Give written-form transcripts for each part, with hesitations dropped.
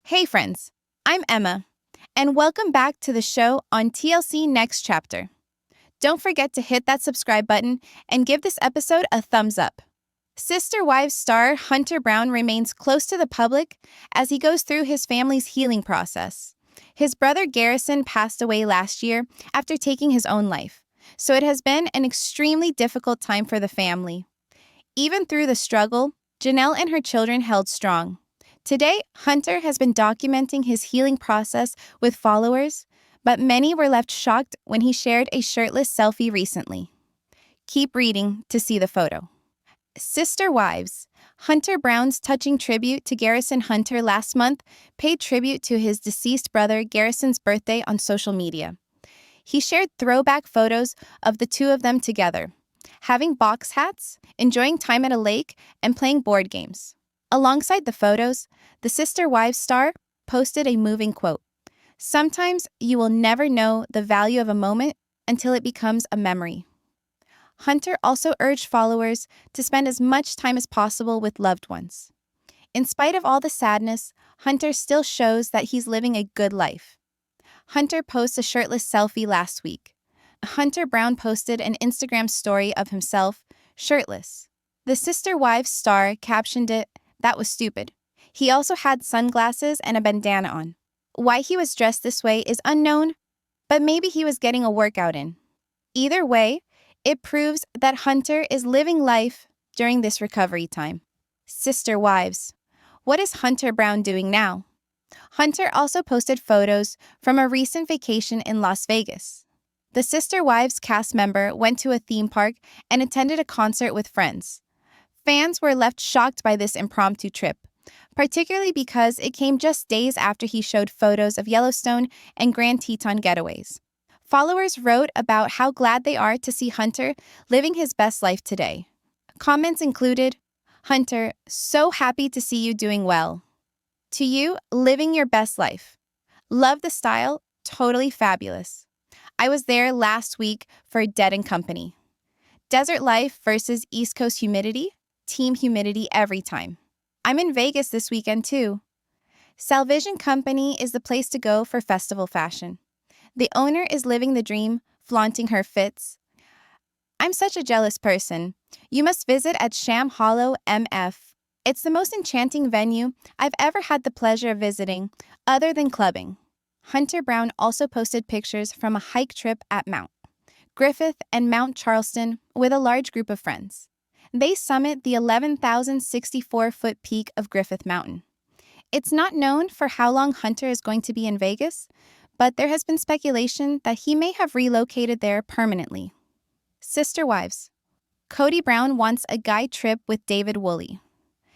Hey friends, I'm Emma, and welcome back to the show on TLC Next Chapter. Don't forget to hit that subscribe button and give this episode a thumbs up. Sister Wives star Hunter Brown remains close to the public as he goes through his family's healing process. His brother Garrison passed away last year after taking his own life, so it has been an extremely difficult time for the family. Even through the struggle, Janelle and her children held strong. Today, Hunter has been documenting his healing process with followers, but many were left shocked when he shared a shirtless selfie recently. Keep reading to see the photo. Sister Wives. Hunter Brown's touching tribute to Garrison Hunter last month paid tribute to his deceased brother Garrison's birthday on social media. He shared throwback photos of the two of them together, having box hats, enjoying time at a lake, and playing board games. Alongside the photos, the Sister Wives star posted a moving quote. Sometimes you will never know the value of a moment until it becomes a memory. Hunter also urged followers to spend as much time as possible with loved ones. In spite of all the sadness, Hunter still shows that he's living a good life. Hunter posted a shirtless selfie last week. Hunter Brown posted an Instagram story of himself, shirtless. The Sister Wives star captioned it, "That was stupid." He also had sunglasses and a bandana on. Why he was dressed this way is unknown, but maybe he was getting a workout in. Either way, it proves that Hunter is living life during this recovery time. Sister Wives. What is Hunter Brown doing now? Hunter also posted photos from a recent vacation in Las Vegas. The Sister Wives cast member went to a theme park and attended a concert with friends. Fans were left shocked by this impromptu trip, particularly because it came just days after he showed photos of Yellowstone and Grand Teton getaways. Followers wrote about how glad they are to see Hunter living his best life today. Comments included, "Hunter, so happy to see you doing well. To you, living your best life. Love the style, totally fabulous. I was there last week for Dead and Company. Desert life versus East Coast humidity. Team humidity every time. I'm in Vegas this weekend too. Salvation Company is the place to go for festival fashion. The owner is living the dream, flaunting her fits. I'm such a jealous person. You must visit at Sham Hollow MF. It's the most enchanting venue I've ever had the pleasure of visiting, other than clubbing." Hunter Brown also posted pictures from a hike trip at Mount Griffith and Mount Charleston with a large group of friends. They summit the 11,064-foot peak of Griffith Mountain. It's not known for how long Hunter is going to be in Vegas, but there has been speculation that he may have relocated there permanently. Sister Wives. Kody Brown wants a guy trip with David Woolley.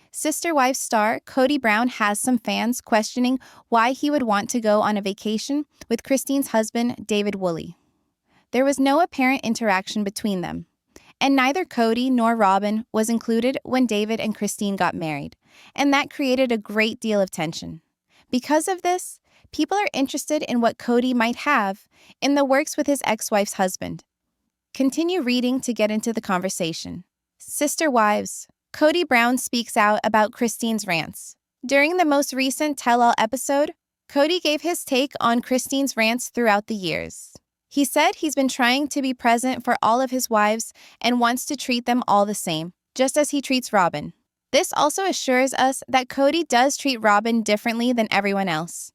Sister Wives star Kody Brown has some fans questioning why he would want to go on a vacation with Christine's husband, David Woolley. There was no apparent interaction between them, and neither Kody nor Robyn was included when David and Christine got married, and that created a great deal of tension. Because of this, people are interested in what Kody might have in the works with his ex-wife's husband. Continue reading to get into the conversation. Sister Wives. Kody Brown speaks out about Christine's rants. During the most recent Tell-All episode, Kody gave his take on Christine's rants throughout the years. He said he's been trying to be present for all of his wives and wants to treat them all the same, just as he treats Robyn. This also assures us that Kody does treat Robyn differently than everyone else.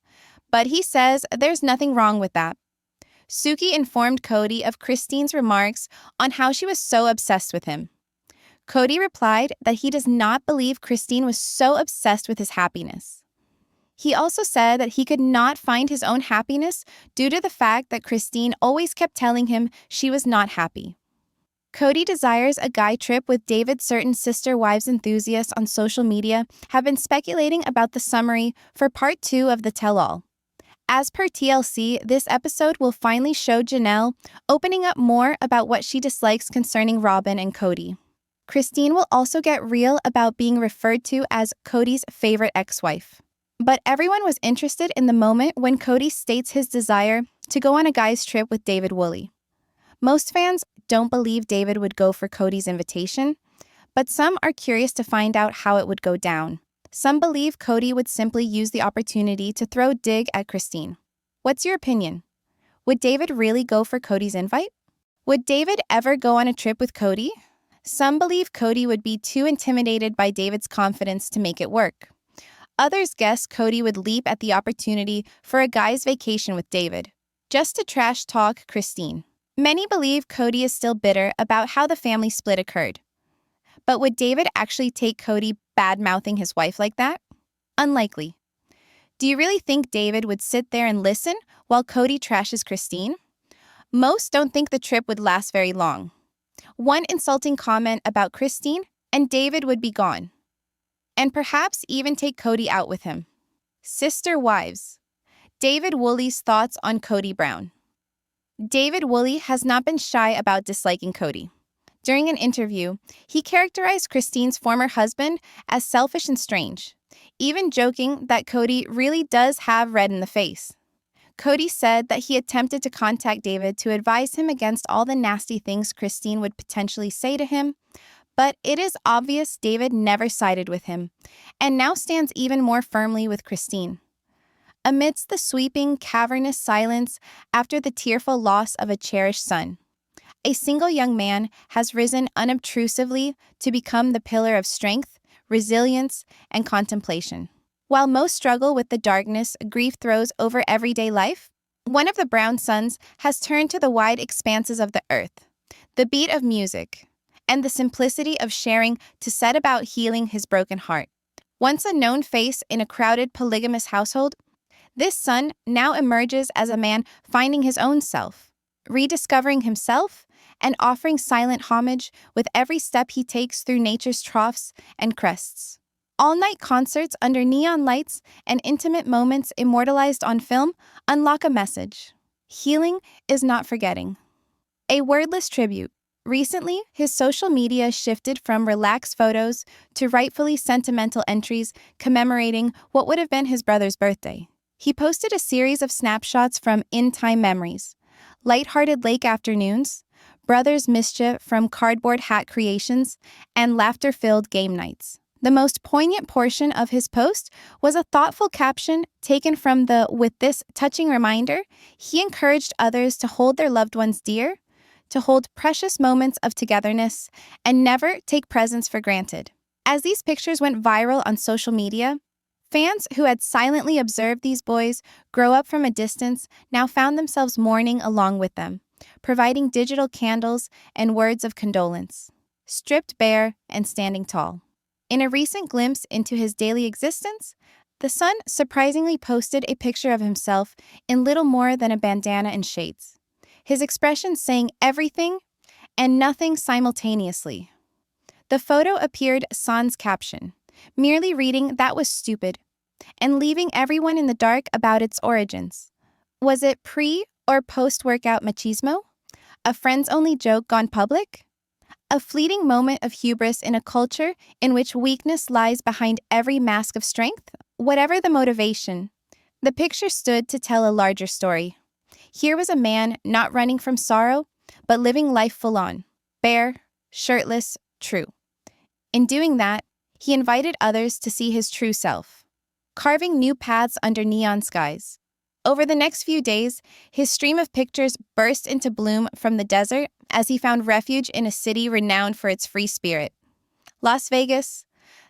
But he says there's nothing wrong with that. Suki informed Kody of Christine's remarks on how she was so obsessed with him. Kody replied that he does not believe Christine was so obsessed with his happiness. He also said that he could not find his own happiness due to the fact that Christine always kept telling him she was not happy. Kody desires a guy trip with David. Certain Sister Wives enthusiasts on social media have been speculating about the summary for part 2 of the tell-all. As per TLC, this episode will finally show Janelle opening up more about what she dislikes concerning Robyn and Kody. Christine will also get real about being referred to as Kody's favorite ex-wife. But everyone was interested in the moment when Kody states his desire to go on a guy's trip with David Woolley. Most fans don't believe David would go for Kody's invitation, but some are curious to find out how it would go down. Some believe Kody would simply use the opportunity to throw dig at Christine. What's your opinion? Would David really go for Kody's invite? Would David ever go on a trip with Kody? Some believe Kody would be too intimidated by David's confidence to make it work. Others guess Kody would leap at the opportunity for a guy's vacation with David, just to trash talk Christine. Many believe Kody is still bitter about how the family split occurred. But would David actually take Kody bad-mouthing his wife like that? Unlikely. Do you really think David would sit there and listen while Kody trashes Christine? Most don't think the trip would last very long. One insulting comment about Christine, and David would be gone. And perhaps even take Kody out with him. Sister wives. David Woolley's thoughts on Kody Brown. David Woolley has not been shy about disliking Kody. During an interview, he characterized Christine's former husband as selfish and strange, even joking that Kody really does have red in the face. Kody said that he attempted to contact David to advise him against all the nasty things Christine would potentially say to him, but it is obvious David never sided with him, and now stands even more firmly with Christine. Amidst the sweeping, cavernous silence after the tearful loss of a cherished son, a single young man has risen unobtrusively to become the pillar of strength, resilience, and contemplation. While most struggle with the darkness grief throws over everyday life, one of the Brown sons has turned to the wide expanses of the earth, the beat of music, and the simplicity of sharing to set about healing his broken heart. Once a known face in a crowded polygamous household, this son now emerges as a man finding his own self, rediscovering himself, and offering silent homage with every step he takes through nature's troughs and crests. All-night concerts under neon lights and intimate moments immortalized on film unlock a message. Healing is not forgetting. A wordless tribute. Recently, his social media shifted from relaxed photos to rightfully sentimental entries commemorating what would have been his brother's birthday. He posted a series of snapshots from in-time memories, lighthearted lake afternoons, brothers' mischief from cardboard hat creations, and laughter-filled game nights. The most poignant portion of his post was a thoughtful caption taken from the "With this touching reminder, he encouraged others to hold their loved ones dear, to hold precious moments of togetherness, and never take presents for granted." As these pictures went viral on social media, fans who had silently observed these boys grow up from a distance now found themselves mourning along with them, providing digital candles and words of condolence. Stripped bare and standing tall. In a recent glimpse into his daily existence, the son surprisingly posted a picture of himself in little more than a bandana and shades, his expression saying everything and nothing simultaneously. The photo appeared sans caption, merely reading "that was stupid," and leaving everyone in the dark about its origins. Was it pre- or post-workout machismo? A friends-only joke gone public? A fleeting moment of hubris in a culture in which weakness lies behind every mask of strength? Whatever the motivation, the picture stood to tell a larger story. Here was a man not running from sorrow, but living life full-on, bare, shirtless, true. In doing that, he invited others to see his true self, carving new paths under neon skies. Over the next few days, his stream of pictures burst into bloom from the desert as he found refuge in a city renowned for its free spirit. Las Vegas,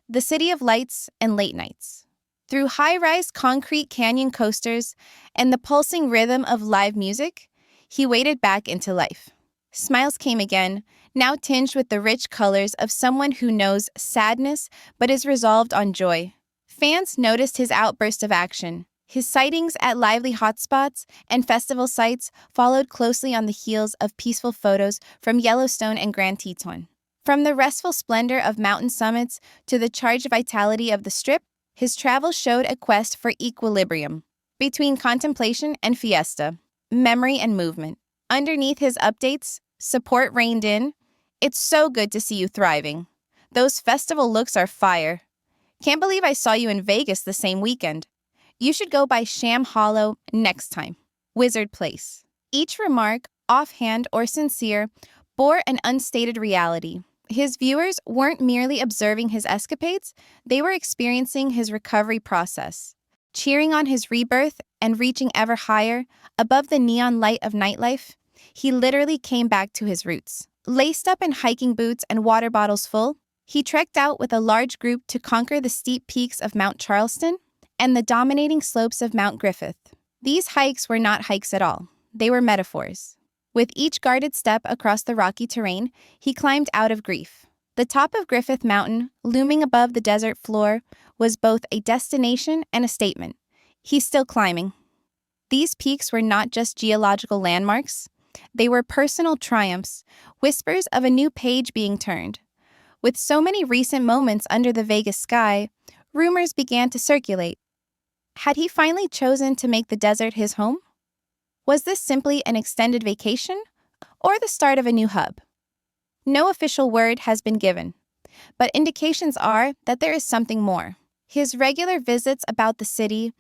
the city of lights and late nights. Through high-rise concrete canyon coasters and the pulsing rhythm of live music, he waded back into life. Smiles came again, now tinged with the rich colors of someone who knows sadness but is resolved on joy. Fans noticed his outburst of action. His sightings at lively hotspots and festival sites followed closely on the heels of peaceful photos from Yellowstone and Grand Teton. From the restful splendor of mountain summits to the charged vitality of the Strip, his travels showed a quest for equilibrium between contemplation and fiesta, memory and movement. Underneath his updates, support reigned in. "It's so good to see you thriving. Those festival looks are fire. Can't believe I saw you in Vegas the same weekend. You should go by Sham Hollow next time. Wizard Place." Each remark, offhand or sincere, bore an unstated reality. His viewers weren't merely observing his escapades, they were experiencing his recovery process, cheering on his rebirth and reaching ever higher above the neon light of nightlife. He literally came back to his roots. Laced up in hiking boots and water bottles full, he trekked out with a large group to conquer the steep peaks of Mount Charleston and the dominating slopes of Mount Griffith. These hikes were not hikes at all. They were metaphors. With each guarded step across the rocky terrain, he climbed out of grief. The top of Griffith Mountain, looming above the desert floor, was both a destination and a statement. He's still climbing. These peaks were not just geological landmarks. They were personal triumphs, whispers of a new page being turned. With so many recent moments under the Vegas sky, rumors began to circulate. Had he finally chosen to make the desert his home? Was this simply an extended vacation, or the start of a new hub? No official word has been given, but indications are that there is something more. His regular visits about the city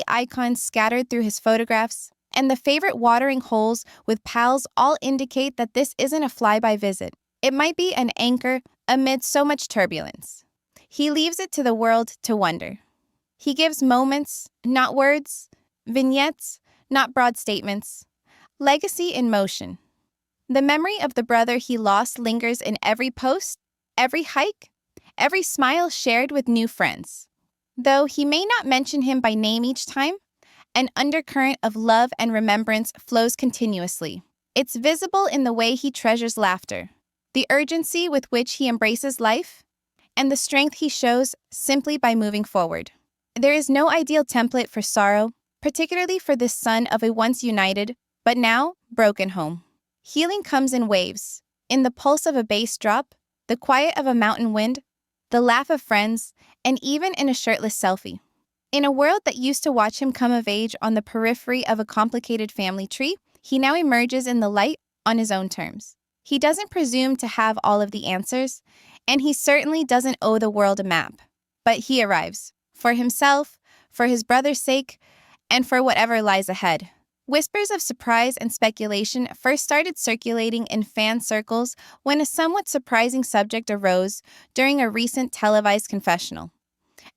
icons scattered through his photographs, and the favorite watering holes with pals all indicate that this isn't a fly-by visit. It might be an anchor amid so much turbulence. He leaves it to the world to wonder. He gives moments, not words, vignettes, not broad statements. Legacy in motion. The memory of the brother he lost lingers in every post, every hike, every smile shared with new friends. Though he may not mention him by name each time, an undercurrent of love and remembrance flows continuously. It's visible in the way he treasures laughter, the urgency with which he embraces life, and the strength he shows simply by moving forward. There is no ideal template for sorrow, particularly for this son of a once united, but now broken home. Healing comes in waves, in the pulse of a bass drop, the quiet of a mountain wind, the laugh of friends, and even in a shirtless selfie. In a world that used to watch him come of age on the periphery of a complicated family tree, he now emerges in the light on his own terms. He doesn't presume to have all of the answers, and he certainly doesn't owe the world a map. But he arrives, for himself, for his brother's sake, and for whatever lies ahead. Whispers of surprise and speculation first started circulating in fan circles when a somewhat surprising subject arose during a recent televised confessional.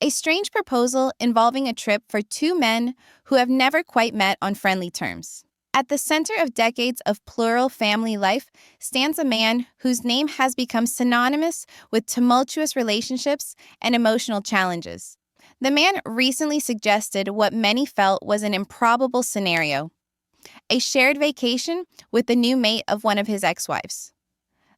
A strange proposal involving a trip for two men who have never quite met on friendly terms. At the center of decades of plural family life stands a man whose name has become synonymous with tumultuous relationships and emotional challenges. The man recently suggested what many felt was an improbable scenario: a shared vacation with the new mate of one of his ex-wives.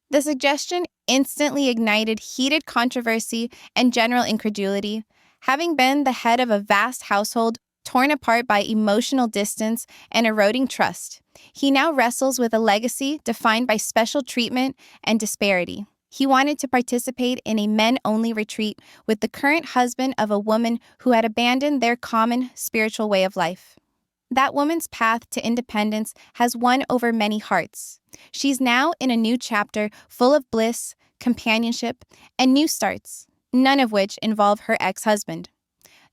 The suggestion instantly ignited heated controversy and general incredulity. Having been the head of a vast household torn apart by emotional distance and eroding trust, he now wrestles with a legacy defined by special treatment and disparity. He wanted to participate in a men-only retreat with the current husband of a woman who had abandoned their common spiritual way of life. That woman's path to independence has won over many hearts. She's now in a new chapter full of bliss, companionship, and new starts, none of which involve her ex-husband.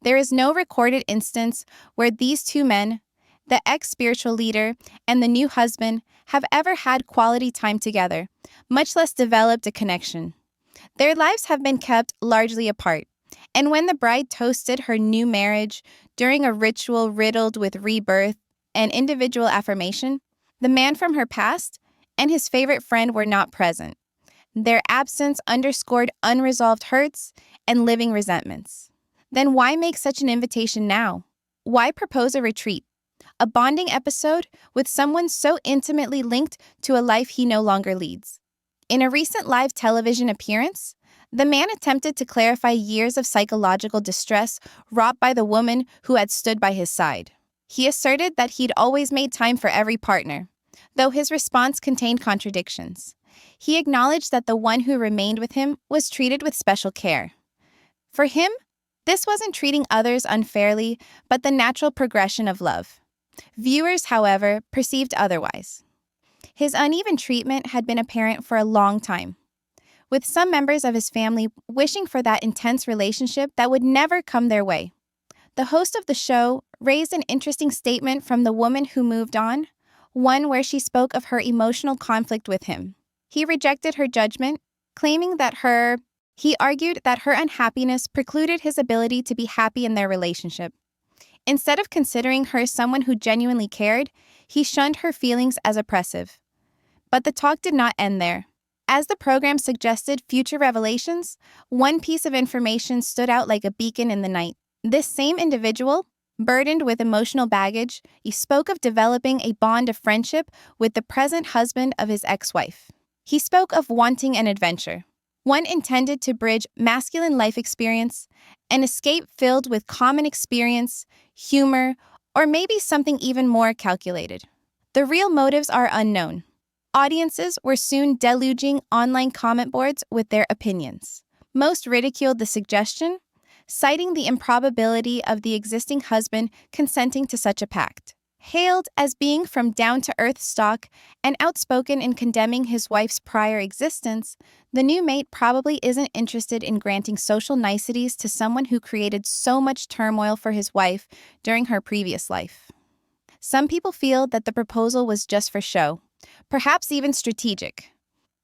There is no recorded instance where these two men, the ex-spiritual leader and the new husband, have ever had quality time together, much less developed a connection. Their lives have been kept largely apart, and when the bride toasted her new marriage during a ritual riddled with rebirth and individual affirmation, the man from her past and his favorite friend were not present. Their absence underscored unresolved hurts and living resentments. Then why make such an invitation now? Why propose a retreat? A bonding episode with someone so intimately linked to a life he no longer leads. In a recent live television appearance, the man attempted to clarify years of psychological distress wrought by the woman who had stood by his side. He asserted that he'd always made time for every partner, though his response contained contradictions. He acknowledged that the one who remained with him was treated with special care. For him, this wasn't treating others unfairly, but the natural progression of love. Viewers, however, perceived otherwise. His uneven treatment had been apparent for a long time, with some members of his family wishing for that intense relationship that would never come their way. The host of the show raised an interesting statement from the woman who moved on, one where she spoke of her emotional conflict with him. He rejected her judgment, claiming that he argued that her unhappiness precluded his ability to be happy in their relationship. Instead of considering her someone who genuinely cared, he shunned her feelings as oppressive. But the talk did not end there. As the program suggested future revelations, one piece of information stood out like a beacon in the night. This same individual, burdened with emotional baggage, he spoke of developing a bond of friendship with the present husband of his ex-wife. He spoke of wanting an adventure, one intended to bridge masculine life experience, an escape filled with common experience, humor, or maybe something even more calculated. The real motives are unknown. Audiences were soon deluging online comment boards with their opinions. Most ridiculed the suggestion, citing the improbability of the existing husband consenting to such a pact. Hailed as being from down-to-earth stock and outspoken in condemning his wife's prior existence, the new mate probably isn't interested in granting social niceties to someone who created so much turmoil for his wife during her previous life. Some people feel that the proposal was just for show, perhaps even strategic.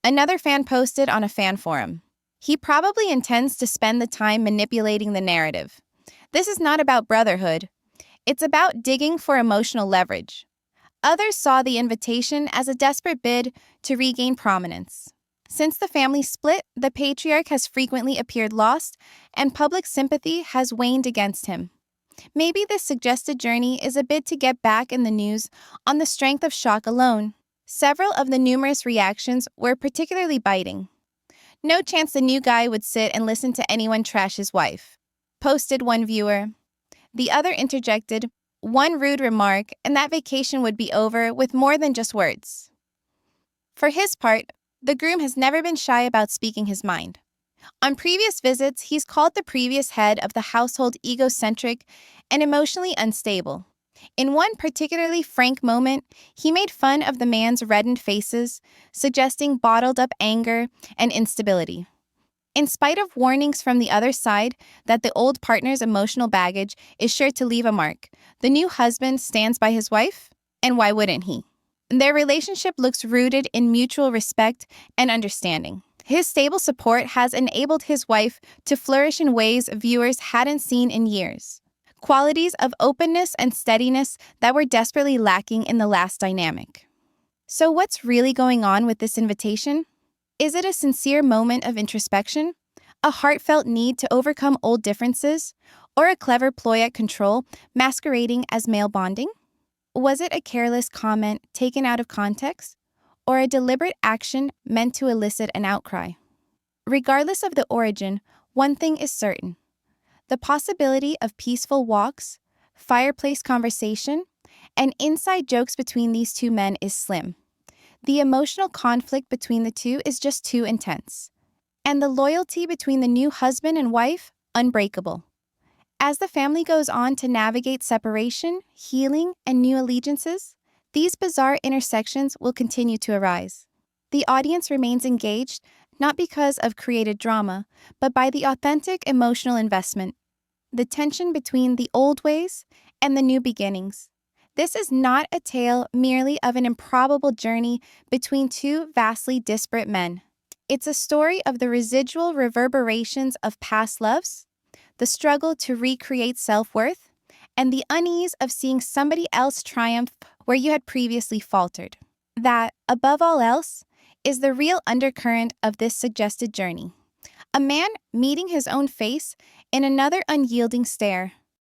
Another fan posted on a fan forum, "He probably intends to spend the time manipulating the narrative. This is not about brotherhood. It's about digging for emotional leverage." Others saw the invitation as a desperate bid to regain prominence. Since the family split, the patriarch has frequently appeared lost, and public sympathy has waned against him. Maybe this suggested journey is a bid to get back in the news on the strength of shock alone. Several of the numerous reactions were particularly biting. "No chance the new guy would sit and listen to anyone trash his wife," posted one viewer. The other interjected, "One rude remark, and that vacation would be over with more than just words." For his part, the groom has never been shy about speaking his mind. On previous visits, he's called the previous head of the household egocentric and emotionally unstable. In one particularly frank moment, he made fun of the man's reddened faces, suggesting bottled-up anger and instability. In spite of warnings from the other side that the old partner's emotional baggage is sure to leave a mark, the new husband stands by his wife, and why wouldn't he? Their relationship looks rooted in mutual respect and understanding. His stable support has enabled his wife to flourish in ways viewers hadn't seen in years. Qualities of openness and steadiness that were desperately lacking in the last dynamic. So what's really going on with this invitation? Is it a sincere moment of introspection, a heartfelt need to overcome old differences, or a clever ploy at control masquerading as male bonding? Was it a careless comment taken out of context, or a deliberate action meant to elicit an outcry? Regardless of the origin, one thing is certain. The possibility of peaceful walks, fireplace conversation, and inside jokes between these two men is slim. The emotional conflict between the two is just too intense. And the loyalty between the new husband and wife, unbreakable. As the family goes on to navigate separation, healing, and new allegiances, these bizarre intersections will continue to arise. The audience remains engaged, not because of created drama, but by the authentic emotional investment, the tension between the old ways and the new beginnings. This is not a tale merely of an improbable journey between two vastly disparate men. It's a story of the residual reverberations of past loves, the struggle to recreate self-worth, and the unease of seeing somebody else triumph where you had previously faltered. That, above all else, is the real undercurrent of this suggested journey. A man meeting his own face in another unyielding stare.